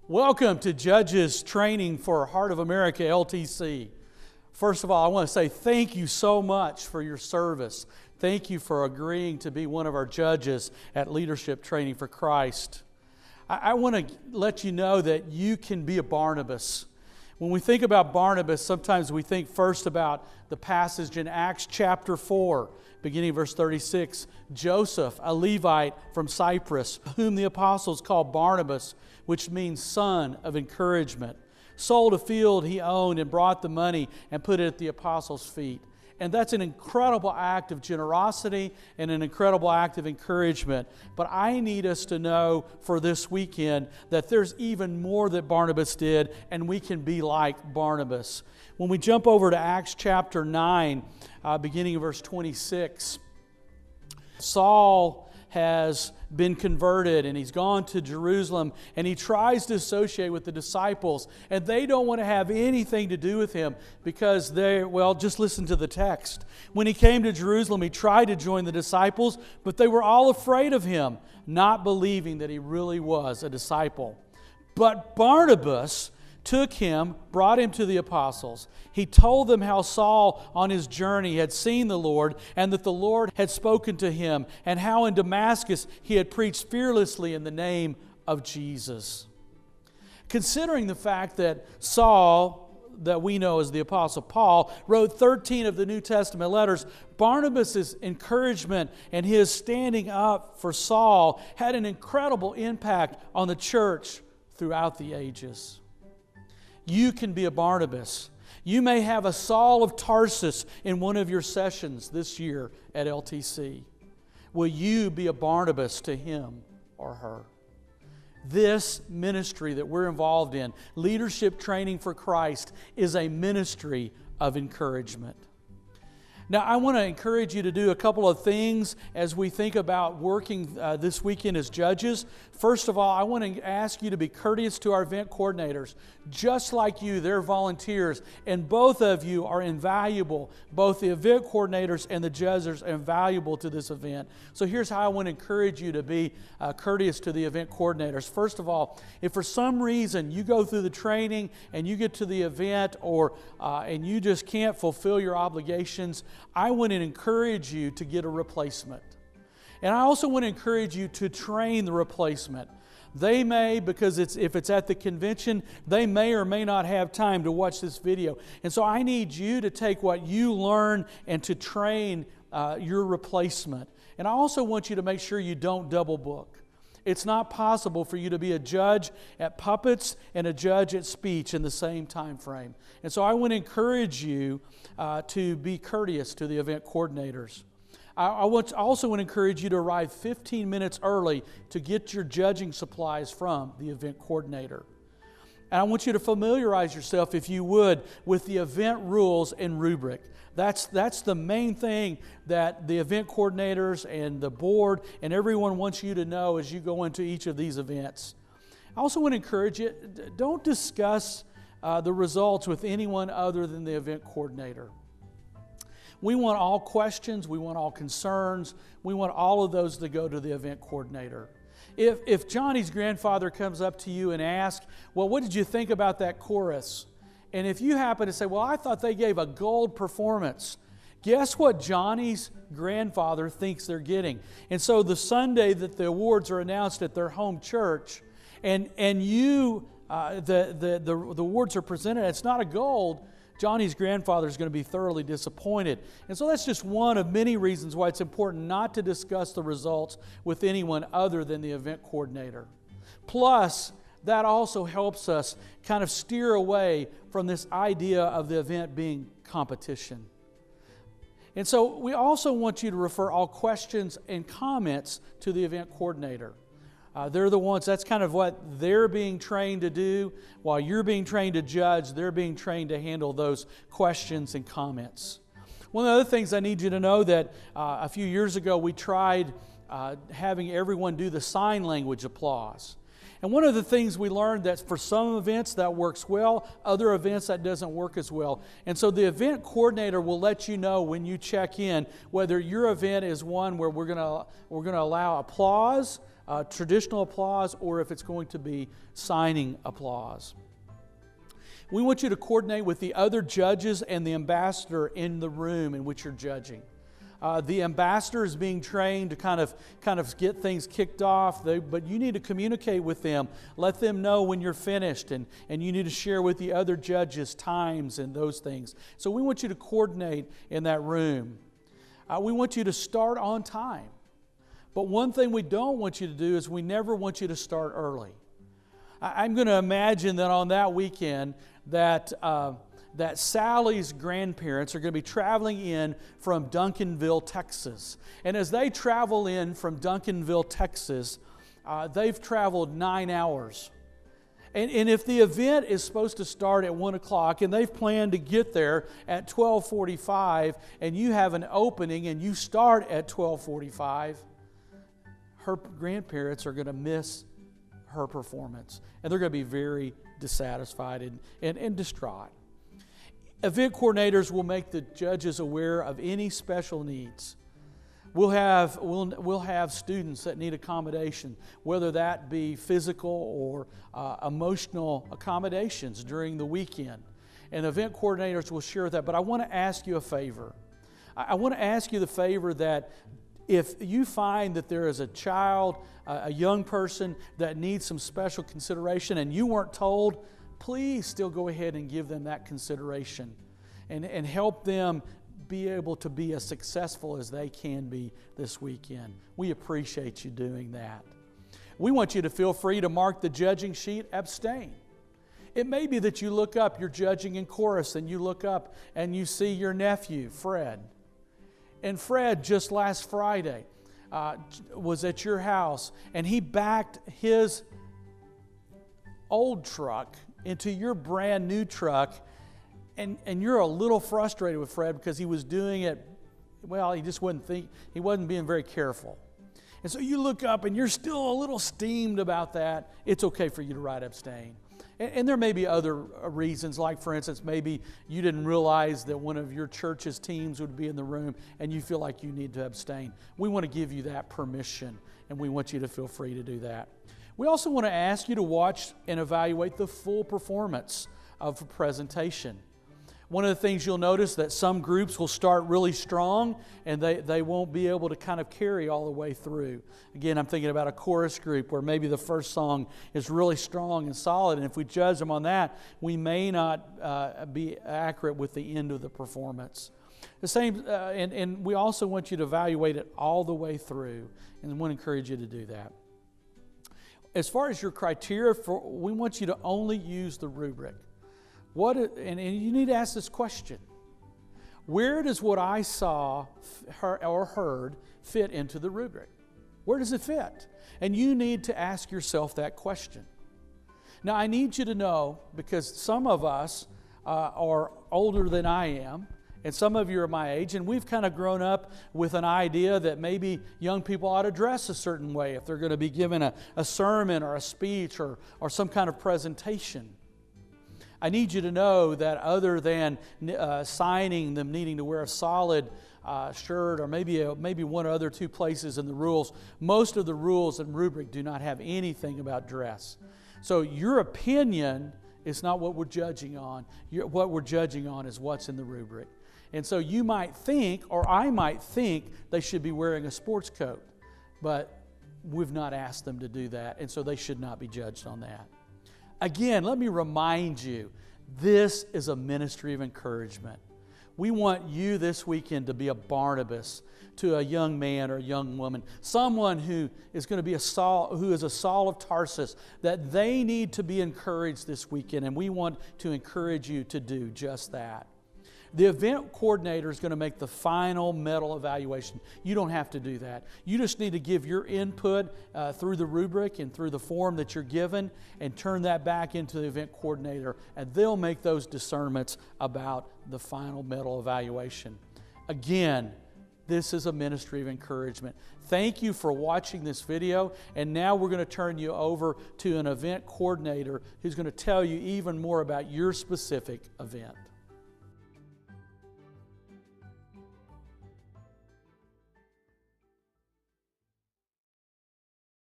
Welcome to Judges Training for Heart of America, LTC. First of all, I want to say thank you so much for your service. Thank you for agreeing to be one of our judges at Leadership Training for Christ. I want to let you know that you can be a Barnabas. When we think about Barnabas, sometimes we think first about the passage in Acts chapter 4, beginning verse 36. Joseph, a Levite from Cyprus, whom the apostles called Barnabas, which means son of encouragement, sold a field he owned and brought the money and put it at the apostles' feet. And that's an incredible act of generosity and an incredible act of encouragement. But I need us to know for this weekend that there's even more that Barnabas did, and we can be like Barnabas. When we jump over to Acts chapter 9, beginning of verse 26, Saul has been converted and he's gone to Jerusalem and he tries to associate with the disciples, and they don't want to have anything to do with him because just listen to the text. When he came to Jerusalem, he tried to join the disciples, but they were all afraid of him, not believing that he really was a disciple. But Barnabas took him, brought him to the apostles. He told them how Saul on his journey had seen the Lord and that the Lord had spoken to him, and how in Damascus he had preached fearlessly in the name of Jesus. Considering the fact that Saul, that we know as the Apostle Paul, wrote 13 of the New Testament letters, Barnabas' encouragement and his standing up for Saul had an incredible impact on the church throughout the ages. You can be a Barnabas. You may have a Saul of Tarsus in one of your sessions this year at LTC. Will you be a Barnabas to him or her? This ministry that we're involved in, Leadership Training for Christ, is a ministry of encouragement. Now, I want to encourage you to do a couple of things as we think about working this weekend as judges. First of all, I want to ask you to be courteous to our event coordinators. Just like you, they're volunteers, and both of you are invaluable. Both the event coordinators and the judges are invaluable to this event. So here's how I want to encourage you to be courteous to the event coordinators. First of all, if for some reason you go through the training and you get to the event and you just can't fulfill your obligations, I want to encourage you to get a replacement. And I also want to encourage you to train the replacement. They may, because if it's at the convention, they may or may not have time to watch this video. And so I need you to take what you learn and to train your replacement. And I also want you to make sure you don't double book. It's not possible for you to be a judge at puppets and a judge at speech in the same time frame. And so I want to encourage you to be courteous to the event coordinators. I also want to encourage you to arrive 15 minutes early to get your judging supplies from the event coordinator. And I want you to familiarize yourself, if you would, with the event rules and rubric. That's the main thing that the event coordinators and the board and everyone wants you to know as you go into each of these events. I also want to encourage you, don't discuss the results with anyone other than the event coordinator. We want all questions, we want all concerns, we want all of those to go to the event coordinator. If Johnny's grandfather comes up to you and asks, well, what did you think about that chorus? And if you happen to say, well, I thought they gave a gold performance, guess what Johnny's grandfather thinks they're getting? And so the Sunday that the awards are announced at their home church, and the awards are presented, it's not a gold, Johnny's grandfather is going to be thoroughly disappointed. And so that's just one of many reasons why it's important not to discuss the results with anyone other than the event coordinator. Plus, that also helps us kind of steer away from this idea of the event being competition. And so we also want you to refer all questions and comments to the event coordinator. They're the ones, that's kind of what they're being trained to do. While you're being trained to judge, they're being trained to handle those questions and comments. One of the other things I need you to know that a few years ago we tried having everyone do the sign language applause. And one of the things we learned that for some events that works well, other events that doesn't work as well. And so the event coordinator will let you know when you check in whether your event is one where we're going to allow applause traditional applause or if it's going to be signing applause. We want you to coordinate with the other judges and the ambassador in the room in which you're judging. The ambassador is being trained to kind of get things kicked off, but you need to communicate with them. Let them know when you're finished, and you need to share with the other judges times and those things. So we want you to coordinate in that room. We want you to start on time. But one thing we don't want you to do is we never want you to start early. I'm going to imagine that on that weekend that Sally's grandparents are going to be traveling in from Duncanville, Texas. And as they travel in from Duncanville, Texas, they've traveled 9 hours. And if the event is supposed to start at 1 o'clock and they've planned to get there at 12:45 and you have an opening and you start at 12:45, her grandparents are going to miss her performance. And they're going to be very dissatisfied and distraught. Event coordinators will make the judges aware of any special needs. We'll have students that need accommodation, whether that be physical or emotional accommodations during the weekend. And event coordinators will share that. But I want to ask you a favor. I want to ask you the favor that if you find that there is a child, a young person that needs some special consideration and you weren't told, please still go ahead and give them that consideration and help them be able to be as successful as they can be this weekend. We appreciate you doing that. We want you to feel free to mark the judging sheet abstain. It may be that you look up, you're judging in chorus, and you look up and you see your nephew, Fred. And Fred, just last Friday, was at your house, and he backed his old truck into your brand new truck, and you're a little frustrated with Fred because he was doing it, well, he wasn't being very careful. And so you look up and you're still a little steamed about that. It's okay for you to write abstain. And there may be other reasons, like for instance, maybe you didn't realize that one of your church's teams would be in the room and you feel like you need to abstain. We want to give you that permission, and we want you to feel free to do that. We also want to ask you to watch and evaluate the full performance of a presentation. One of the things you'll notice that some groups will start really strong and they won't be able to kind of carry all the way through. Again, I'm thinking about a chorus group where maybe the first song is really strong and solid, and if we judge them on that, we may not be accurate with the end of the performance. The same, and we also want you to evaluate it all the way through, and I want to encourage you to do that. As far as your criteria, we want you to only use the rubric. And you need to ask this question. Where does what I saw or heard fit into the rubric? Where does it fit? And you need to ask yourself that question. Now, I need you to know, because some of us are older than I am, and some of you are my age, and we've kind of grown up with an idea that maybe young people ought to dress a certain way if they're going to be given a sermon or a speech or some kind of presentation. I need you to know that other than signing them needing to wear a solid shirt or maybe one or other two places in the rules, most of the rules and rubric do not have anything about dress. So your opinion is not what we're judging on. What we're judging on is what's in the rubric. And so you might think, or I might think, they should be wearing a sports coat, but we've not asked them to do that, and so they should not be judged on that. Again, let me remind you, this is a ministry of encouragement. We want you this weekend to be a Barnabas to a young man or a young woman, someone who is going to be a Saul of Tarsus, that they need to be encouraged this weekend, and we want to encourage you to do just that. The event coordinator is going to make the final medal evaluation. You don't have to do that. You just need to give your input through the rubric and through the form that you're given and turn that back into the event coordinator, and they'll make those discernments about the final medal evaluation. Again, this is a ministry of encouragement. Thank you for watching this video, and now we're going to turn you over to an event coordinator who's going to tell you even more about your specific event.